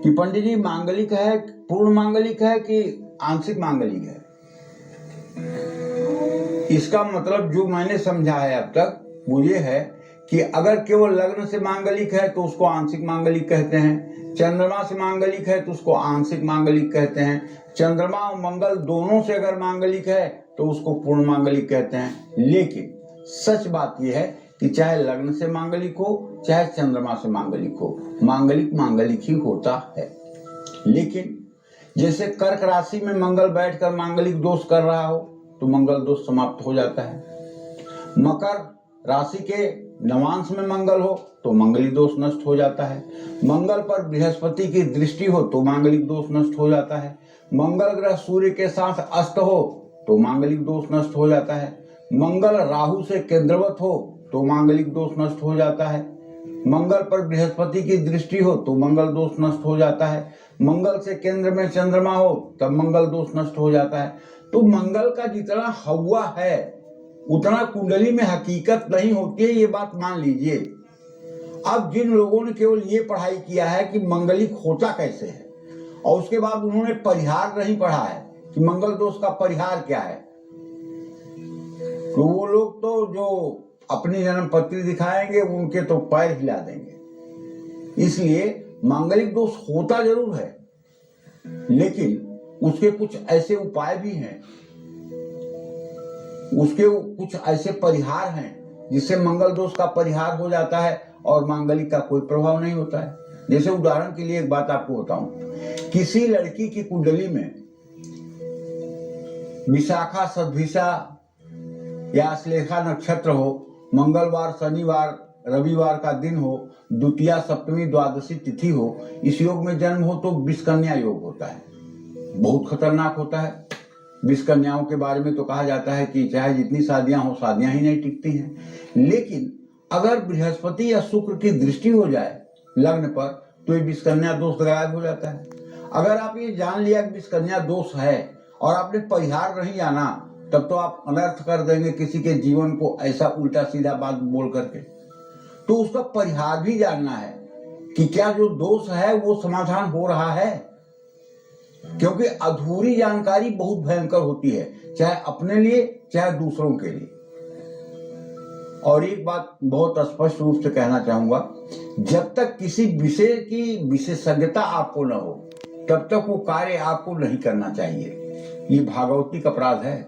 कि पंडित जी मांगलिक है, पूर्ण मांगलिक है कि आंशिक मांगलिक है। इसका मतलब जो मैंने समझा है अब तक वो ये है कि अगर केवल लग्न से मांगलिक है तो उसको आंशिक मांगलिक कहते हैं, चंद्रमा से मांगलिक है तो उसको आंशिक मांगलिक कहते हैं, चंद्रमा और मंगल दोनों से अगर मांगलिक है तो उसको पूर्ण मांगलिक कहते हैं। लेकिन सच बात यह है कि चाहे लग्न से मांगलिक हो चाहे चंद्रमा से मांगलिक हो, मांगलिक मांगलिक ही होता है। लेकिन जैसे कर्क राशि में मंगल बैठकर मांगलिक दोष कर रहा हो तो मंगल दोष समाप्त हो जाता है। मकर राशि के नवांश में मंगल हो तो मांगलिक दोष नष्ट हो जाता है। मंगल पर बृहस्पति की दृष्टि हो तो मांगलिक दोष नष्ट हो जाता है। मंगल ग्रह सूर्य के साथ अस्त हो तो मांगलिक दोष नष्ट हो जाता है। मंगल राहु से केंद्रवत हो तो मांगलिक दोष नष्ट हो जाता है। मंगल पर बृहस्पति की दृष्टि हो तो मंगल दोष नष्ट हो जाता है। मंगल से केंद्र में चंद्रमा हो तब मंगल दोष नष्ट हो जाता है। तो मंगल का जितना हवा है उतना कुंडली में हकीकत नहीं होती है, ये बात मान लीजिए। अब जिन लोगों ने केवल ये पढ़ाई किया है कि मंगलिक होता कैसे है और उसके बाद उन्होंने परिहार नहीं पढ़ा है कि मंगल दोष का परिहार क्या है, तो वो लोग तो जो अपनी जन्म पत्री दिखाएंगे उनके तो पैर हिला देंगे। इसलिए मांगलिक दोष होता जरूर है, लेकिन उसके कुछ ऐसे उपाय भी हैं, उसके कुछ ऐसे परिहार हैं जिससे मंगल दोष का परिहार हो जाता है और मांगलिक का कोई प्रभाव नहीं होता है। जैसे उदाहरण के लिए एक बात आपको बताऊं, किसी लड़की की कुंडली में विशाखा, सद्भिषा या अश्लेषा नक्षत्र हो, मंगलवार, शनिवार, रविवार का दिन हो, द्वितीया, सप्तमी, द्वादशी तिथि हो, इस योग में जन्म हो तो विषकन्या योग होता है। बहुत खतरनाक होता है। विषकन्याओं के बारे में तो कहा जाता है कि चाहे जितनी शादियां हो शादियां ही नहीं टिकती हैं। लेकिन अगर बृहस्पति या शुक्र की दृष्टि हो जाए लग्न पर तो ये विषकन्या दोष गायब हो जाता है। अगर आप ये जान लिया कि विषकन्या दोष है और आपने परिहार नहीं जाना तब तो आप अनर्थ कर देंगे किसी के जीवन को ऐसा उल्टा सीधा बात बोल करके। तो उसका परिहार भी जानना है कि क्या जो दोष है वो समाधान हो रहा है, क्योंकि अधूरी जानकारी बहुत भयंकर होती है, चाहे अपने लिए चाहे दूसरों के लिए। और एक बात बहुत स्पष्ट रूप से कहना चाहूंगा, जब तक किसी विषय की विशेषज्ञता आपको न हो तब तक वो कार्य आपको नहीं करना चाहिए। ये भागवतिक अपराध है।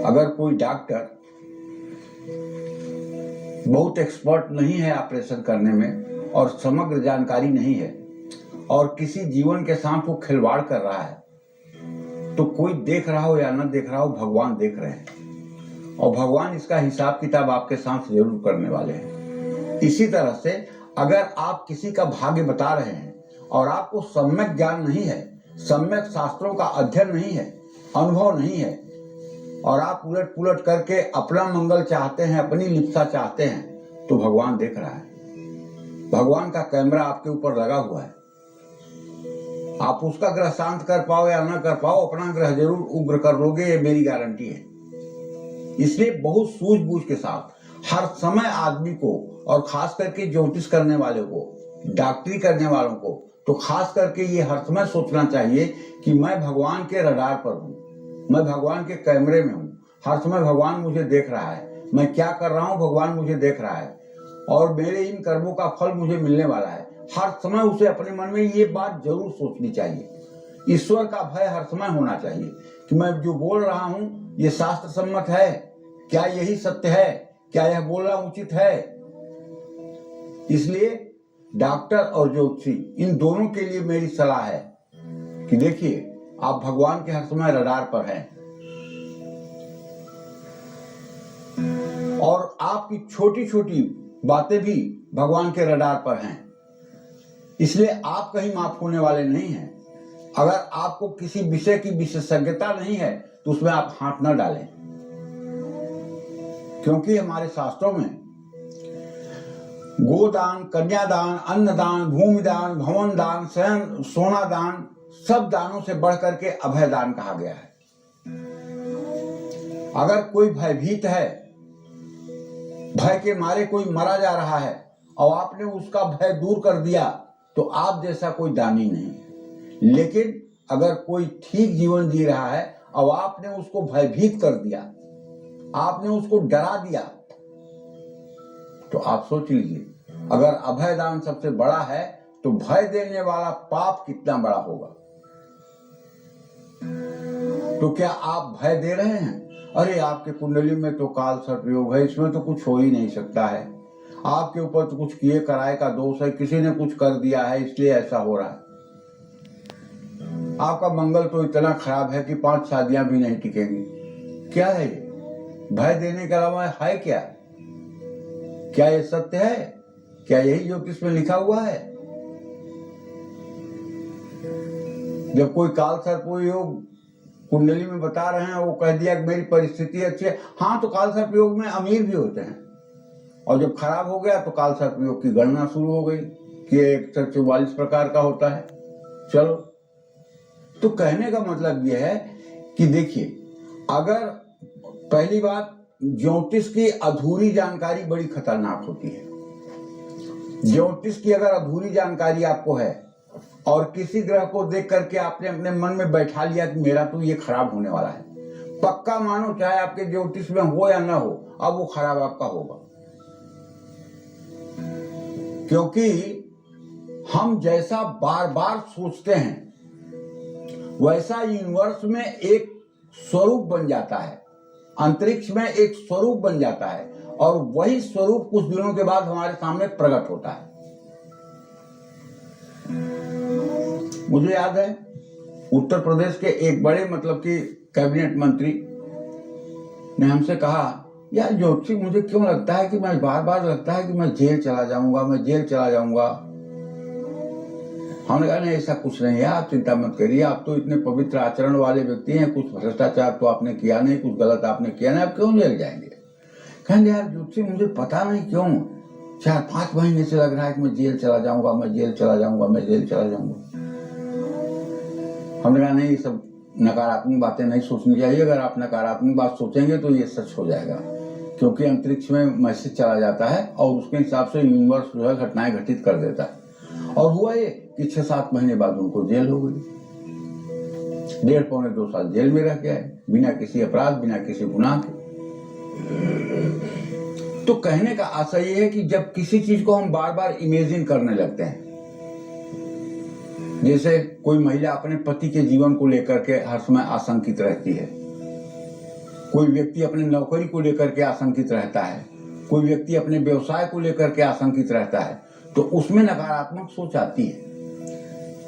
अगर कोई डॉक्टर बहुत एक्सपर्ट नहीं है ऑपरेशन करने में और समग्र जानकारी नहीं है और किसी जीवन के साथ वो खिलवाड़ कर रहा है तो कोई देख रहा हो या न देख रहा हो, भगवान देख रहे हैं और भगवान इसका हिसाब किताब आपके साथ जरूर करने वाले हैं। इसी तरह से अगर आप किसी का भाग्य बता रहे हैं और आपको सम्यक ज्ञान नहीं है, सम्यक शास्त्रों का अध्ययन नहीं है, अनुभव नहीं है और आप उलट पुलट करके अपना मंगल चाहते हैं, अपनी लिप्सा चाहते हैं, तो भगवान देख रहा है। भगवान का कैमरा आपके ऊपर लगा हुआ है। आप उसका ग्रह शांत कर पाओ या ना कर पाओ, अपना ग्रह जरूर उग्र कर लोगे, ये मेरी गारंटी है। इसलिए बहुत सूझबूझ के साथ हर समय आदमी को और खास करके ज्योतिष करने वाले को, डॉक्टरी करने वालों को तो खास करके ये हर समय सोचना चाहिए कि मैं भगवान के रडार पर हूँ, मैं भगवान के कैमरे में हूँ, हर समय भगवान मुझे देख रहा है, मैं क्या कर रहा हूँ भगवान मुझे देख रहा है और मेरे इन कर्मों का फल मुझे मिलने वाला है। हर समय उसे अपने मन में ये बात जरूर सोचनी चाहिए। ईश्वर का भय हर समय होना चाहिए कि मैं जो बोल रहा हूँ ये शास्त्र सम्मत है, क्या यही सत्य है, क्या यह बोलना उचित है। इसलिए डॉक्टर और ज्योतिषी इन दोनों के लिए मेरी सलाह है कि देखिए आप भगवान के हर समय रडार पर हैं और आपकी छोटी छोटी बातें भी भगवान के रडार पर हैं। इसलिए आप कहीं माफ होने वाले नहीं हैं। अगर आपको किसी विषय की विशेषज्ञता नहीं है तो उसमें आप हाथ न डालें, क्योंकि हमारे शास्त्रों में गोदान, कन्यादान, अन्नदान, भूमिदान, भवन दान, सोना दान, सब दानों से बढ़ करके अभय दान कहा गया है। अगर कोई भयभीत है, भय के मारे कोई मरा जा रहा है और आपने उसका भय दूर कर दिया तो आप जैसा कोई दानी नहीं है। लेकिन अगर कोई ठीक जीवन जी रहा है और आपने उसको भयभीत कर दिया, आपने उसको डरा दिया, तो आप सोच लीजिए, अगर अभय दान सबसे बड़ा है तो भय देने वाला पाप कितना बड़ा होगा। तो क्या आप भय दे रहे हैं? अरे आपके कुंडली में तो काल सर्प योग है, इसमें तो कुछ हो ही नहीं सकता है, आपके ऊपर तो कुछ किए कराए का दोष है, किसी ने कुछ कर दिया है इसलिए ऐसा हो रहा है। आपका मंगल तो इतना खराब है कि 5 शादियां भी नहीं टिकेंगी। क्या है ये? भय देने के अलावा है क्या? क्या ये सत्य है? क्या यही ज्योतिष में लिखा हुआ है? जब कोई काल सर्प योग कुंडली में बता रहे हैं, वो कह दिया कि मेरी परिस्थिति अच्छी है, हाँ तो काल सर्प योग में अमीर भी होते हैं, और जब खराब हो गया तो काल सर्प योग की गणना शुरू हो गई कि 144 प्रकार का होता है। चलो, तो कहने का मतलब यह है कि देखिए, अगर पहली बात, ज्योतिष की अधूरी जानकारी बड़ी खतरनाक होती है। ज्योतिष की अगर अधूरी जानकारी आपको है और किसी ग्रह को देख करके आपने अपने मन में बैठा लिया कि मेरा तो ये खराब होने वाला है, पक्का मानो चाहे आपके ज्योतिष में हो या ना हो, अब वो खराब आपका होगा। क्योंकि हम जैसा बार बार सोचते हैं वैसा यूनिवर्स में एक स्वरूप बन जाता है, अंतरिक्ष में एक स्वरूप बन जाता है, और वही स्वरूप कुछ दिनों के बाद हमारे सामने प्रकट होता है। मुझे याद है, उत्तर प्रदेश के एक बड़े कि कैबिनेट मंत्री ने हमसे कहा, यार ज्योतिषी मुझे क्यों लगता है कि मैं बार बार लगता है कि मैं जेल चला जाऊंगा, मैं जेल चला जाऊंगा। हमने कहा नहीं, ऐसा कुछ नहीं है, आप चिंता मत करिए, आप तो इतने पवित्र आचरण वाले व्यक्ति हैं, कुछ भ्रष्टाचार तो आपने किया नहीं, कुछ गलत आपने किया नहीं, आप क्यों जेल जाएंगे। कहेंगे यार ज्योतिषी मुझे पता नहीं क्यों 4-5 महीने से लग रहा है कि मैं जेल चला जाऊंगा, मैं जेल चला जाऊंगा, मैं जेल चला जाऊंगा। हमने कहा नहीं, ये सब नकारात्मक बातें नहीं सोचनी चाहिए, अगर आप नकारात्मक बात सोचेंगे तो ये सच हो जाएगा, क्योंकि अंतरिक्ष में मैसेज चला जाता है और उसके हिसाब से यूनिवर्स जो है घटनाएं घटित कर देता है। और हुआ ये कि 6-7 महीने बाद उनको जेल हो गई, 1.5-2 साल जेल में रह के आए, बिना किसी अपराध, बिना किसी गुनाह के। तो कहने का आशय ये है कि जब किसी चीज को हम बार बार इमेजिन करने लगते हैं, जैसे कोई महिला अपने पति के जीवन को लेकर के हर समय आशंकित रहती है, कोई व्यक्ति अपने नौकरी को लेकर के आशंकित रहता है, कोई व्यक्ति अपने व्यवसाय को लेकर के आशंकित रहता है, तो उसमें नकारात्मक सोच आती है,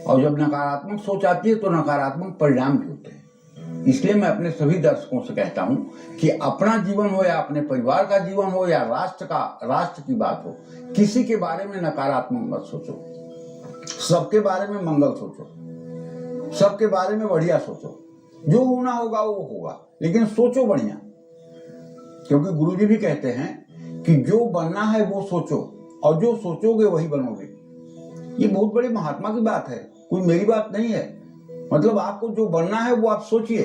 और जब नकारात्मक सोच आती है तो नकारात्मक परिणाम भी होते हैं। इसलिए मैं अपने सभी दर्शकों से कहता हूं कि अपना जीवन हो या अपने परिवार का जीवन हो या राष्ट्र की बात हो, किसी के बारे में नकारात्मक मत सोचो, सबके बारे में मंगल सोचो, सबके बारे में बढ़िया सोचो, जो होना होगा वो होगा, लेकिन सोचो बढ़िया। क्योंकि गुरुजी भी कहते हैं कि जो बनना है वो सोचो, और जो सोचोगे वही बनोगे। ये बहुत बड़ी महात्मा की बात है, कोई मेरी बात नहीं है। मतलब आपको जो बनना है वो आप सोचिए,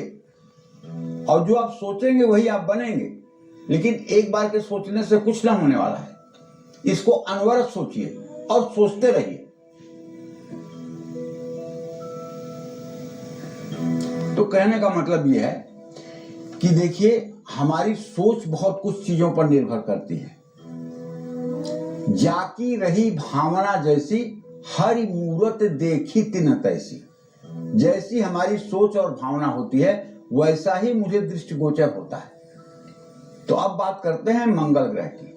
और जो आप सोचेंगे वही आप बनेंगे। लेकिन एक बार के सोचने से कुछ ना होने वाला है, इसको अनवरत सोचिए और सोचते रहिए। तो कहने का मतलब यह है कि देखिए, हमारी सोच बहुत कुछ चीजों पर निर्भर करती है। जाकी रही भावना जैसी, हरि मूरत देखी तिन तैसी। जैसी हमारी सोच और भावना होती है वैसा ही मुझे दृष्टिगोचर होता है। तो अब बात करते हैं मंगल ग्रह की।